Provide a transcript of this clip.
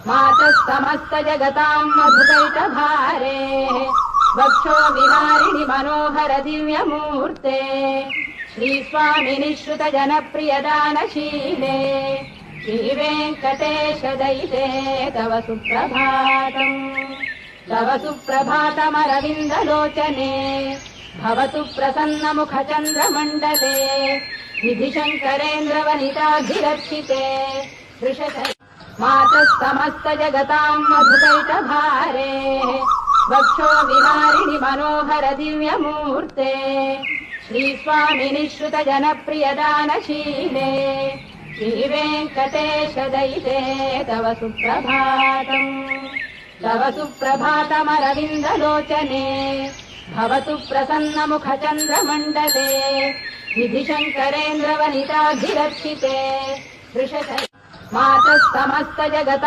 मातः समस्त जगताम् मधुकैटभारे वक्षो विहारिणि मनोहर दिव्यमूर्ते श्रीस्वामिनि श्रुत जनप्रियदानशीले श्रीवेङ्कटेश दयिते तव सुप्रभातम् तव सुप्रभातमरविन्दलोचने भवतु प्रसन्नमुखचन्द्रमण्डले विधिशङ्करेन्द्रवनिताभिरक्षिते मातः समस्त जगताम् मधुकैटभारे वक्षो विहारिणि मनोहर दिव्यमूर्ते श्रीस्वामिनि श्रुत जनप्रियदानशीले श्रीवेङ्कटेश दयिते तव सुप्रभातम् तव सुप्रभातमरविन्दलोचने भवतु प्रसन्नमुखचन्द्रमण्डले विधिशङ्करेन्द्रवनिताभिरक्षिते मातः समस्त जगताम्